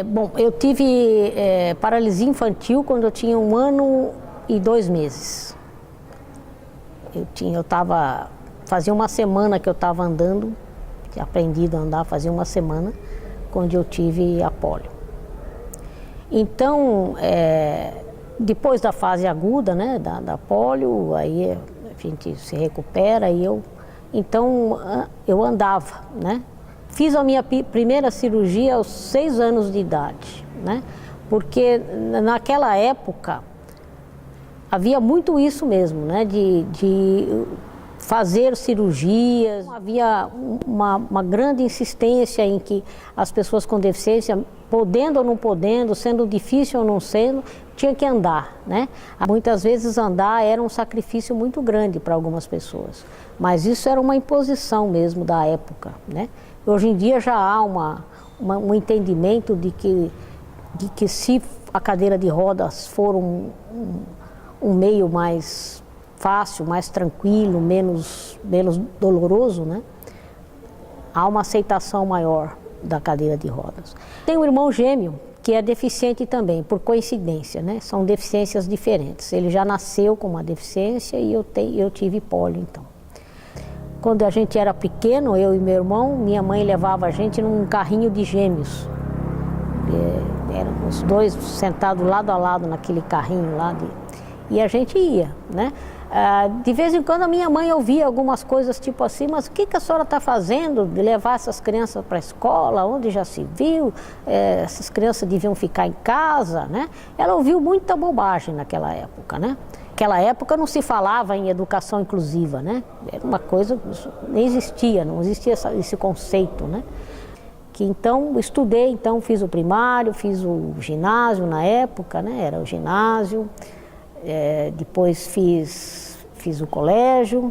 Bom, eu tive paralisia infantil quando eu tinha 1 ano e 2 meses. Fazia uma semana que eu estava andando, tinha aprendido a andar, fazia uma semana, quando eu tive a pólio. Então, depois da fase aguda, né, da pólio, aí a gente se recupera e então eu andava, né? Fiz a minha primeira cirurgia aos 6 anos de idade, né? Porque naquela época havia muito isso mesmo, né? De fazer cirurgias. Havia uma grande insistência em que as pessoas com deficiência, podendo ou não podendo, sendo difícil ou não sendo, tinha que andar, né? Muitas vezes andar era um sacrifício muito grande para algumas pessoas, mas isso era uma imposição mesmo da época, né? Hoje em dia já há um entendimento de que se a cadeira de rodas for um meio mais fácil, mais tranquilo, menos doloroso, né? Há uma aceitação maior da cadeira de rodas. Tem um irmão gêmeo que é deficiente também, por coincidência, né? São deficiências diferentes. Ele já nasceu com uma deficiência e eu tive pólio, então. Quando a gente era pequeno, eu e meu irmão, minha mãe levava a gente num carrinho de gêmeos. Eram os dois sentados lado a lado naquele carrinho lá, e a gente ia, né? De vez em quando a minha mãe ouvia algumas coisas tipo assim, mas o que a senhora está fazendo de levar essas crianças para a escola, onde já se viu, essas crianças deviam ficar em casa, né? Ela ouviu muita bobagem naquela época, né? Naquela época não se falava em educação inclusiva, né? Era uma coisa, nem existia, não existia esse conceito, né? Então, estudei, então fiz o primário, fiz o ginásio na época, né? Era o ginásio, depois fiz o colégio,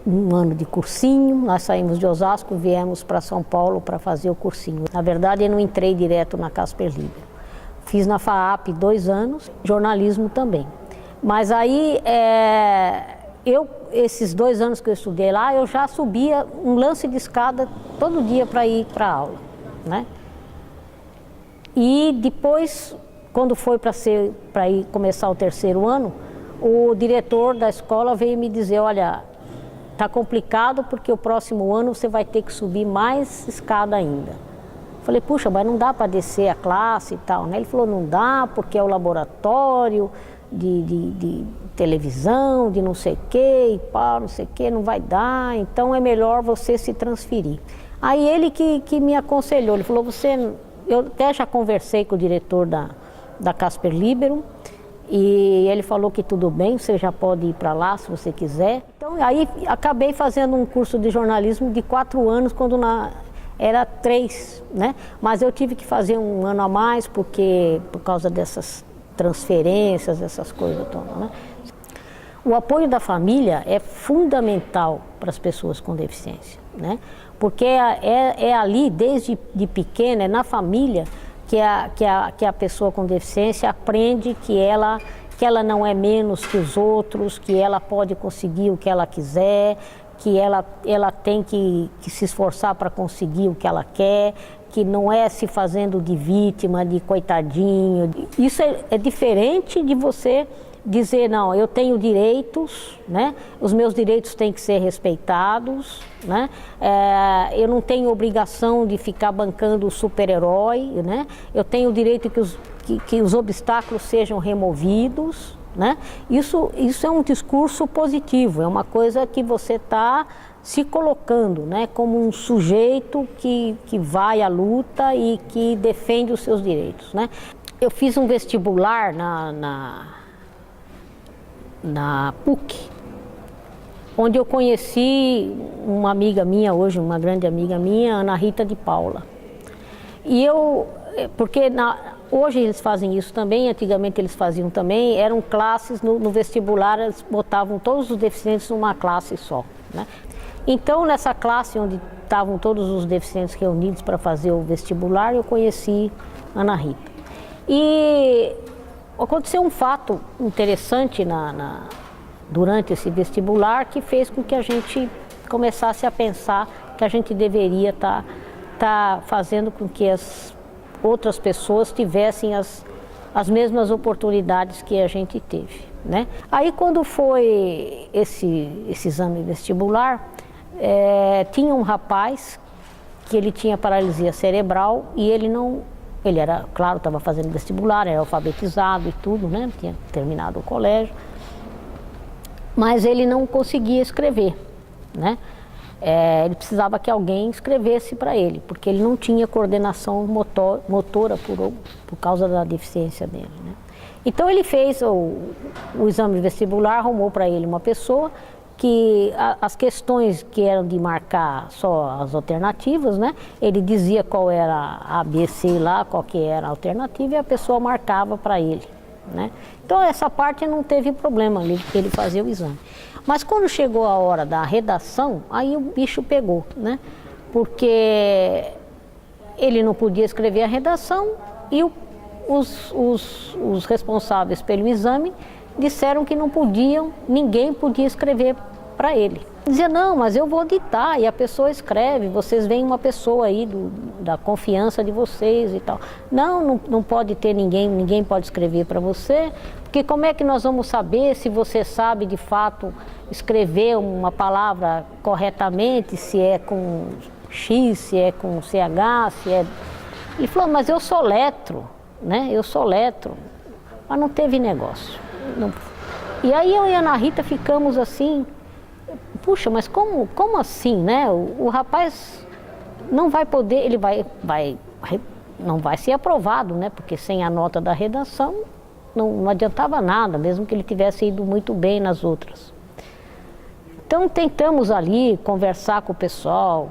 1 ano de cursinho, nós saímos de Osasco, viemos para São Paulo para fazer o cursinho. Na verdade, eu não entrei direto na Casper Libero. Fiz na FAAP 2 anos, jornalismo também. Mas aí, esses 2 anos que eu estudei lá, eu já subia um lance de escada todo dia para ir para a aula, né? E depois, quando foi para ir começar o 3º ano, o diretor da escola veio me dizer, olha, tá complicado porque o próximo ano você vai ter que subir mais escada ainda. Falei, puxa, mas não dá para descer a classe e tal, né? Ele falou, não dá porque é o laboratório de televisão, de não sei o que, e pá, não sei o que, não vai dar, então é melhor você se transferir. Aí ele que me aconselhou, ele falou, eu até já conversei com o diretor da Casper Libero, e ele falou que tudo bem, você já pode ir para lá se você quiser. Então aí acabei fazendo um curso de jornalismo de 4 anos, quando era 3, né? Mas eu tive que fazer 1 ano a mais, por causa dessas transferências, essas coisas todas, né? O apoio da família é fundamental para as pessoas com deficiência, né? Porque é ali, desde de pequena, é na família que a pessoa com deficiência aprende que ela não é menos que os outros, que ela pode conseguir o que ela quiser, que ela tem que se esforçar para conseguir o que ela quer, que não é se fazendo de vítima, de coitadinho. Isso é diferente de você dizer, não, eu tenho direitos, né? Os meus direitos têm que ser respeitados, né? Eu não tenho obrigação de ficar bancando o super-herói, né? Eu tenho o direito que os obstáculos sejam removidos, né? Isso é um discurso positivo, é uma coisa que você está se colocando, né, como um sujeito que vai à luta e que defende os seus direitos, né? Eu fiz um vestibular na PUC, onde eu conheci uma amiga minha, hoje uma grande amiga minha, Ana Rita de Paula. E porque hoje eles fazem isso também, antigamente eles faziam também, eram classes no vestibular, eles botavam todos os deficientes numa classe só, né? Então, nessa classe onde estavam todos os deficientes reunidos para fazer o vestibular, eu conheci Ana Rita. E aconteceu um fato interessante durante esse vestibular que fez com que a gente começasse a pensar que a gente deveria estar está fazendo com que as outras pessoas tivessem as mesmas oportunidades que a gente teve, né? Aí quando foi esse exame vestibular, tinha um rapaz que ele tinha paralisia cerebral e ele era, claro, estava fazendo vestibular, era alfabetizado e tudo, né? Tinha terminado o colégio, mas ele não conseguia escrever, né? Ele precisava que alguém escrevesse para ele, porque ele não tinha coordenação motora por causa da deficiência dele, né? Então ele fez o exame vestibular, arrumou para ele uma pessoa que as questões que eram de marcar só as alternativas, né? Ele dizia qual era a B, C lá, qual que era a alternativa e a pessoa marcava para ele, né? Então essa parte não teve problema, ele fazia o exame. Mas quando chegou a hora da redação, aí o bicho pegou, né? Porque ele não podia escrever a redação e os responsáveis pelo exame disseram que não podiam, ninguém podia escrever para ele. Dizia, não, mas eu vou ditar e a pessoa escreve, vocês veem uma pessoa aí da confiança de vocês e tal. Não pode ter ninguém pode escrever para você, porque como é que nós vamos saber se você sabe de fato escrever uma palavra corretamente, se é com X, se é com CH, se é... Ele falou, mas eu soletro, né? Eu soletro, mas não teve negócio. Não. E aí eu e a Ana Rita ficamos assim, puxa, mas como assim, né? O rapaz não vai poder, ele não vai ser aprovado, né? Porque sem a nota da redação não adiantava nada, mesmo que ele tivesse ido muito bem nas outras. Então tentamos ali conversar com o pessoal,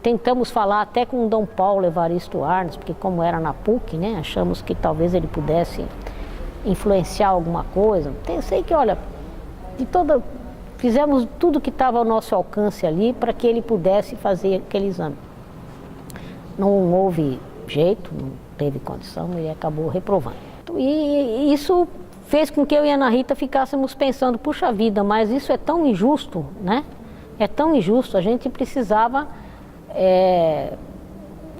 tentamos falar até com o Dom Paulo Evaristo Arnes, porque como era na PUC, né? Achamos que talvez ele pudesse influenciar alguma coisa. Sei que, olha, fizemos tudo que estava ao nosso alcance ali para que ele pudesse fazer aquele exame. Não houve jeito, não teve condição, ele acabou reprovando. E isso fez com que eu e a Ana Rita ficássemos pensando, puxa vida, mas isso é tão injusto, né? É tão injusto, a gente precisava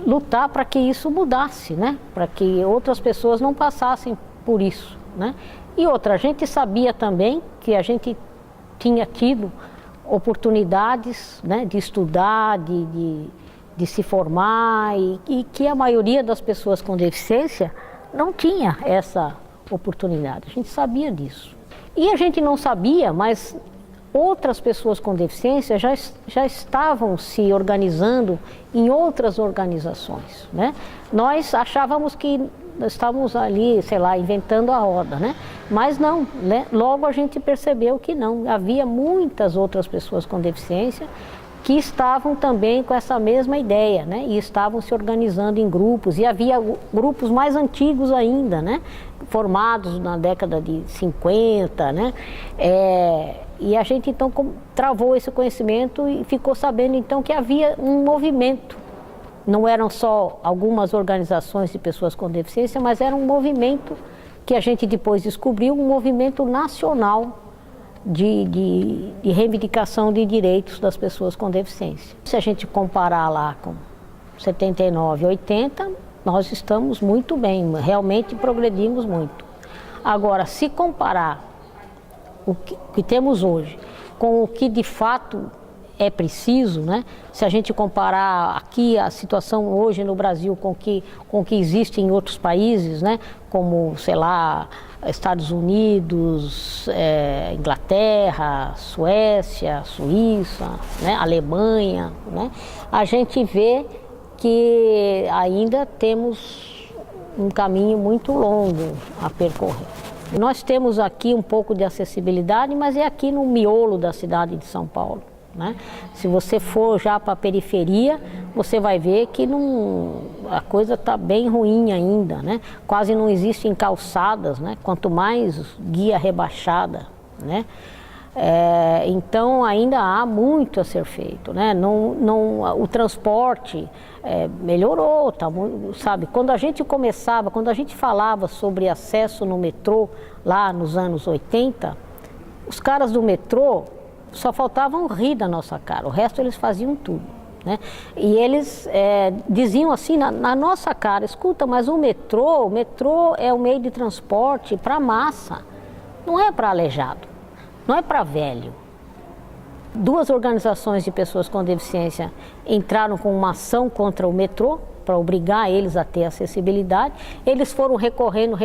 lutar para que isso mudasse, né? Para que outras pessoas não passassem por isso, né? E outra, a gente sabia também que a gente tinha tido oportunidades, né, de estudar, de se formar e que a maioria das pessoas com deficiência não tinha essa oportunidade. A gente sabia disso. E a gente não sabia, mas outras pessoas com deficiência já estavam se organizando em outras organizações, né? Nós achávamos que estávamos ali, sei lá, inventando a roda, né? Mas não, né? Logo a gente percebeu que não. Havia muitas outras pessoas com deficiência que estavam também com essa mesma ideia, né? E estavam se organizando em grupos, e havia grupos mais antigos ainda, né? Formados na década de 50, né? E a gente então travou esse conhecimento e ficou sabendo então que havia um movimento. Não eram só algumas organizações de pessoas com deficiência, mas era um movimento que a gente depois descobriu, um movimento nacional de reivindicação de direitos das pessoas com deficiência. Se a gente comparar lá com 79, 80, nós estamos muito bem, realmente progredimos muito. Agora, se comparar o que temos hoje com o que de fato é preciso, né? Se a gente comparar aqui a situação hoje no Brasil com o que existe em outros países, né? Como, sei lá, Estados Unidos, Inglaterra, Suécia, Suíça, né? Alemanha, né? A gente vê que ainda temos um caminho muito longo a percorrer. Nós temos aqui um pouco de acessibilidade, mas é aqui no miolo da cidade de São Paulo, né? Se você for já para a periferia, você vai ver que a coisa está bem ruim ainda, né? Quase não existem calçadas, né? Quanto mais guia rebaixada, né? Então ainda há muito a ser feito, né? O transporte melhorou, sabe? Quando a gente falava sobre acesso no metrô lá nos anos 80, os caras do metrô só faltavam rir da nossa cara, o resto eles faziam tudo, né? E eles diziam assim na nossa cara, escuta, mas o metrô é o meio de transporte para massa, não é para aleijado, não é para velho. Duas organizações de pessoas com deficiência entraram com uma ação contra o metrô, para obrigar eles a ter acessibilidade. Eles foram recorrendo,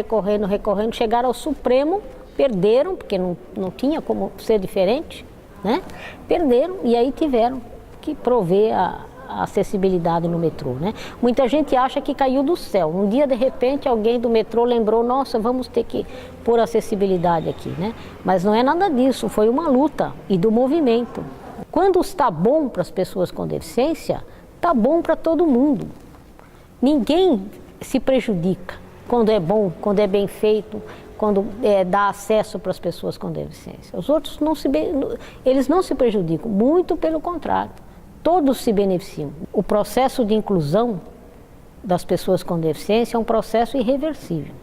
chegaram ao Supremo, perderam, porque não tinha como ser diferente, né? Perderam e aí tiveram que prover a acessibilidade no metrô, né? Muita gente acha que caiu do céu. Um dia, de repente, alguém do metrô lembrou, nossa, vamos ter que pôr acessibilidade aqui, né? Mas não é nada disso, foi uma luta e do movimento. Quando está bom para as pessoas com deficiência, está bom para todo mundo. Ninguém se prejudica quando é bom, quando é bem feito, quando dá acesso para as pessoas com deficiência. Os outros eles não se prejudicam, muito pelo contrário, todos se beneficiam. O processo de inclusão das pessoas com deficiência é um processo irreversível.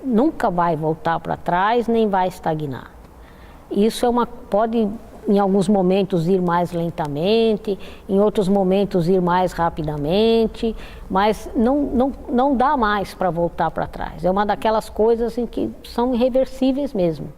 Nunca vai voltar para trás, nem vai estagnar. Isso pode em alguns momentos ir mais lentamente, em outros momentos ir mais rapidamente, mas não dá mais para voltar para trás. É uma daquelas coisas em que são irreversíveis mesmo.